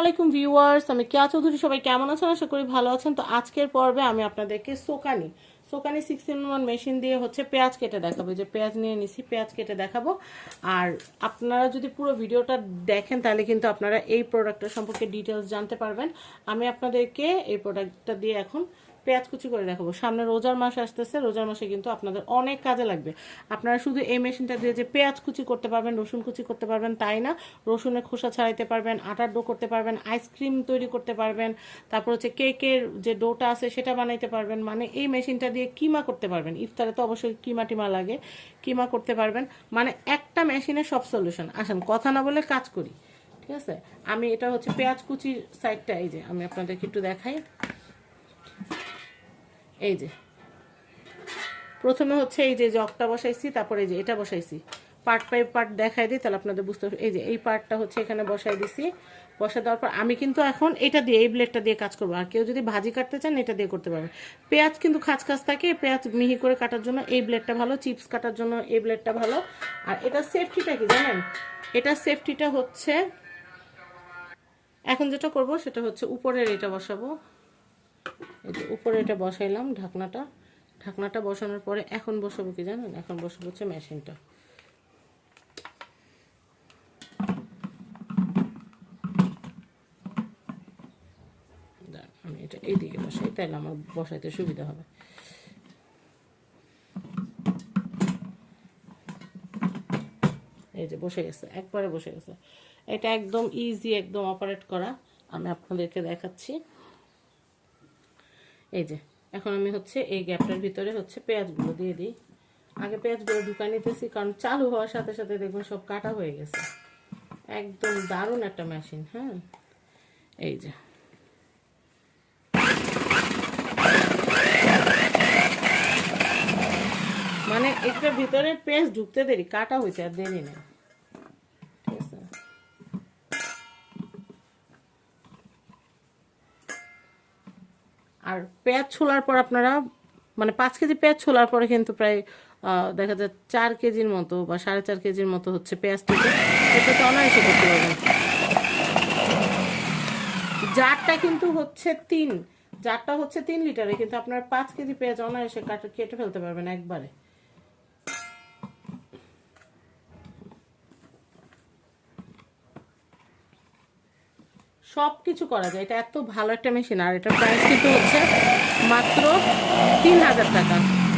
আলাইকুম ভিউয়ার্স, আমি কেয়া চৌধুরী। সবাই কেমন আছেন? আশা করি ভালো আছেন। তো আজকের পর্বে আমি আপনাদেরকে সোকানি 6-in-1 মেশিন দিয়ে হচ্ছে পেঁয়াজ কেটে দেখাবো। যে পেঁয়াজ নিয়ে নিছি, পেঁয়াজ কেটে দেখাবো। আর আপনারা যদি পুরো ভিডিওটা দেখেন তাহলে কিন্তু আপনারা এই প্রোডাক্টটা সম্পর্কে ডিটেলস জানতে পারবেন। আমি আপনাদেরকে এই প্রোডাক্টটা দিয়ে এখন পেঁয়াজ কুচি করে দেখাবো। সামনে রোজার মাস আসতেছে, রোজার মাসে কিন্তু আপনাদের অনেক কাজে লাগবে। আপনারা শুধু এই মেশিনটা দিয়ে যে পেঁয়াজ কুচি করতে পারবেন, রসুন কুচি করতে পারবেন তাই না, রসুনের খোসা ছাড়াইতে পারবেন, আটার ডো করতে পারবেন, আইসক্রিম তৈরি করতে পারবেন, তারপর হচ্ছে কেকের যে ডোটা আছে সেটা বানাইতে পারবেন। মানে এই মেশিনটা দিয়ে কিমা করতে পারবেন। ইফতারে তো অবশ্যই কিমা টিমা লাগে, কিমা করতে পারবেন। মানে একটা মেশিনে সব সলিউশন। আসেন কথা না বলে কাজ করি, ঠিক আছে? আমি এটা হচ্ছে পেঁয়াজ কুচির সাইডটা, এই যে আমি আপনাদেরকে একটু দেখাই। এই যে প্রথমে হচ্ছে এই যে জগটা বসাইছি, তারপরে এই যে এটা বসাইছি। পার্ট বাই পার্ট দেখাই দিই তাহলে আপনাদের বুঝতে হবে। এই যে এই পার্টটা হচ্ছে এখানে বসাই দিছি। বসা দেওয়ার পর আমি কিন্তু এখন এটা দিয়ে, এই ব্লেডটা দিয়ে কাজ করবো। আর কেউ যদি ভাজি কাটতে চান এটা দিয়ে করতে পারবেন। পেঁয়াজ কিন্তু খাঁচ খাঁচ থাকে, পেঁয়াজ মিহি করে কাটার জন্য এই ব্লেডটা ভালো, চিপস কাটার জন্য এই ব্লেডটা ভালো। আর এটা সেফটিটা কি জানেন? এটা সেফটিটা হচ্ছে, এখন যেটা করব সেটা হচ্ছে উপরের এটা বসাবো। এই যে উপরে এটা বসাইলাম ঢাকনাটা। ঢাকনাটা বসানোর পরে এখন বসাবো কি জানেন? এখন বসাবো হচ্ছে মেশিনটা। আমি এটা এইদিকে বসাই, তাহলে আমার বসাইতে সুবিধা হবে। এই যে বসে গেছে, একবারে বসে গেছে। এটা একদম ইজি, একদম অপারেট করা। আমি আপনাদেরকে দেখাচ্ছি। এই যে এখন আমি হচ্ছে এই গ্যাপটার ভিতরে হচ্ছে পেঁয়াজগুলো দিয়ে দিই। আগে পেঁয়াজগুলো ঢুকাই নিতেছি, কারণ চালু হওয়ার সাথে সাথে দেখুন সব কাটা হয়ে গেছে। একদম দারুণ একটা মেশিন। হ্যাঁ, এই যে মানে এটার ভিতরে পেঁয়াজ ঢুকতে দেরি, কাটা হয়েছে আর দেরি নেই। ঠিক আছে, আর পেঁয়াজ ছোলার পর আপনারা মানে 5 কেজি পেঁয়াজ ছোলার পরে কিন্তু প্রায় দেখা যায় 4 কেজির মতো বা 4.5 কেজির মতো হচ্ছে পেঁয়াজ থেকে। এটা তো অনায়াসে করতে পারবেন। জারটা কিন্তু হচ্ছে জারটা হচ্ছে 3 লিটারে, কিন্তু আপনার 5 কেজি পেঁয়াজ অনায়াসে কেটে ফেলতে পারবেন একবারে। সব কিছু করা যায়। এটা এত ভালো একটা মেশিন। আর এটার প্রাইস কিন্তু হচ্ছে মাত্র 3000 টাকা।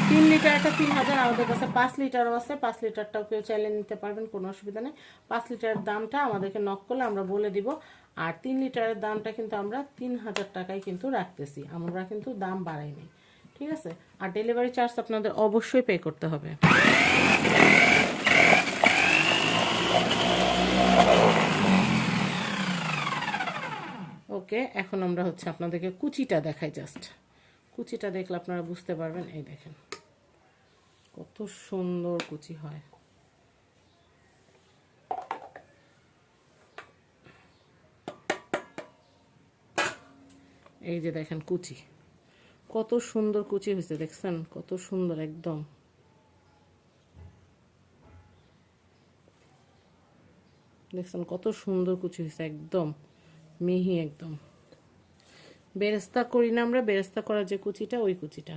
3 লিটার একটা 3000। আমাদের কাছে 5 লিটারও আছে, 5 লিটারটাও কেউ চাইলে নিতে পারবেন, কোনো অসুবিধা নেই। 5 লিটারের দামটা আমাদেরকে নক করলে আমরা বলে দিব। আর 3 লিটারের দামটা কিন্তু আমরা 3000 টাকায় কিন্তু রাখতেছি, আমরা কিন্তু দাম বাড়াইনি, ঠিক আছে? আর ডেলিভারি চার্জ আপনাদের অবশ্যই পে করতে হবে। ওকে, এখন আমরা হচ্ছে আপনাদেরকে কুচিটা দেখাই। জাস্ট কুচিটা দেখলে আপনারা বুঝতে পারবেন। এই দেখেন কত সুন্দর কুচি হয়। এই যে দেখেন কুচি, কত সুন্দর কুচি হয়েছে, দেখছেন কত সুন্দর একদম। দেখছেন কত সুন্দর কুচি হয়েছে, একদম মিহি, একদম বেরেস্তা করি না আমরা, বেরেস্তা করা যে কুচিটা, ওই কুচিটা।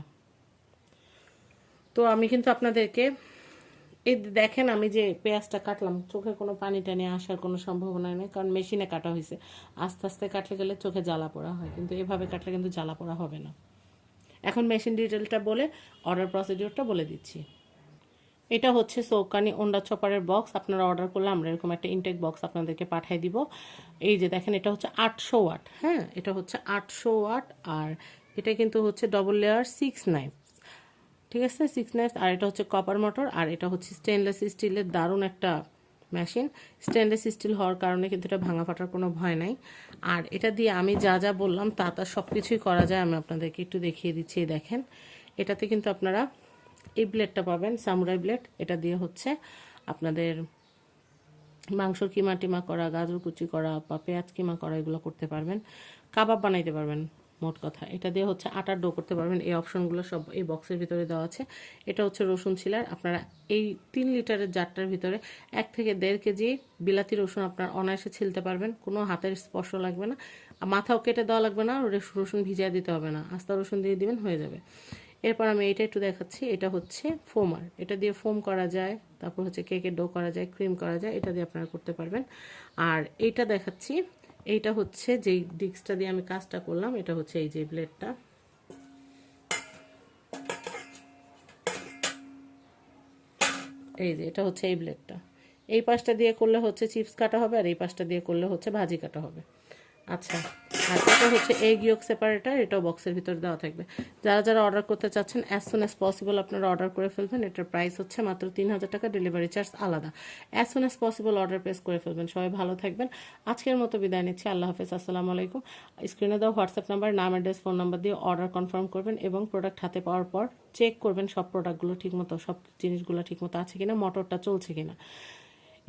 তো আমি কিন্তু আপনাদেরকে এই দেখেন, আমি যে পেঁয়াজটা কাটলাম, চোখে কোনো পানি টানি আসার কোনো সম্ভাবনা নেই, কারণ মেশিনে কাটা হয়েছে। আস্তে আস্তে কাটলে গেলে চোখে জ্বালা পোড়া হয়, কিন্তু এভাবে কাটলে কিন্তু জ্বালা পোড়া হবে না। এখন মেশিন ডিটেলটা বলে অর্ডার প্রসিডিওরটা বলে দিচ্ছি। এটা হচ্ছে সৌকানি ওন্ডা চপারের বক্স। আপনারা অর্ডার করলে আমরা এরকম একটা ইনটেক বক্স আপনাদেরকে পাঠিয়ে দিব। এই যে দেখেন, এটা হচ্ছে 800 ওয়াট। হ্যাঁ, এটা হচ্ছে 800 ওয়াট। আর এটা কিন্তু হচ্ছে ডবল লেয়ার 6 নাইফ, ঠিক আছে, 6 নাইফ। আর এটা হচ্ছে কপার মোটর। আর এটা হচ্ছে স্টেনলেস স্টিলের দারুণ একটা মেশিন। স্টেনলেস স্টিল হওয়ার কারণে কিন্তু এটা ভাঙা ফাটার কোনো ভয় নাই। আর এটা দিয়ে আমি যা যা বললাম তা সব কিছুই করা যায়। আমি আপনাদেরকে একটু দেখিয়ে দিচ্ছি। দেখেন, এটাতে কিন্তু আপনারা এই ব্লেডটা পাবেন, সামুরাই ব্লেড। এটা দিয়ে হচ্ছে আপনাদের মাংসর কিমা টিমা করা, গাজর কুচি করা বা পেঁয়াজ কিমা করা, এগুলো করতে পারবেন। কাবাব বানাইতে পারবেন, মোট কথা এটা দিয়ে হচ্ছে আটার ডো করতে পারবেন। এই অপশনগুলো সব এই বক্সের ভিতরে দেওয়া আছে। এটা হচ্ছে রসুন ছিলার। আপনারা এই 3 লিটারের জারটার ভিতরে 1 থেকে 1.5 কেজি বিলাতি রসুন আপনার অনায়াসে ছিলতে পারবেন, কোনো হাতের স্পর্শ লাগবে না, মাথাও কেটে দেওয়া লাগবে না, রসুন ভিজিয়ে দিতে হবে না, আস্তা রসুন দিয়ে দিবেন, হয়ে যাবে। এরপর আমি এটা একটু দেখাচ্ছি। এটা হচ্ছে ফোমার, এটা দিয়ে ফোম করা যায়, তারপর হচ্ছে কেকের ডো করা যায়, ক্রিম করা যায়, এটা দিয়ে আপনারা করতে পারবেন। আর এইটা দেখাচ্ছি, এইটা হচ্ছে যেই ডিস্কটা দিয়ে আমি কাজটা করলাম, এটা হচ্ছে এই যে ব্লেডটা, এই যে এটা হচ্ছে এই ব্লেডটা। এই পাশটা দিয়ে করলে হচ্ছে চিপস কাটা হবে, আর এই পাশটা দিয়ে করলে হচ্ছে ভাজি কাটা হবে। আচ্ছা, আর এটা হচ্ছে এগ ইয়োক সেপারেটার, এটাও বক্সের ভিতরে দেওয়া থাকবে। যারা যারা অর্ডার করতে চাচ্ছেন অ্যাজ সুন অ্যাজ পসিবল আপনারা অর্ডার করে ফেলবেন। এটার প্রাইস হচ্ছে মাত্র 3000 টাকা, ডেলিভারি চার্জ আলাদা। As soon as possible order place করে ফেলবেন। সবাই ভালো থাকবেন। আজকের মতো বিদায় নিচ্ছি। আল্লাহ হাফেজ, আসসালামু আলাইকুম। স্ক্রিনে দেওয়া হোয়াটসঅ্যাপ নাম্বার, নাম, অ্যাড্রেস, ফোন নাম্বার দিয়ে অর্ডার কনফার্ম করবেন এবং প্রোডাক্ট হাতে পাওয়ার পর চেক করবেন সব প্রোডাক্টগুলো ঠিকমতো, সব জিনিসগুলো ঠিকমতো আছে কিনা, মোটরটা চলছে কিনা।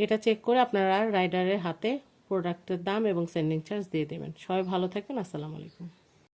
এটা চেক করে আপনারা রাইডারের হাতে প্রোডাক্টের দাম এবং সেন্ডিং চার্জ দিয়ে দেবেন। সবাই ভালো থাকবেন। আসসালামু আলাইকুম।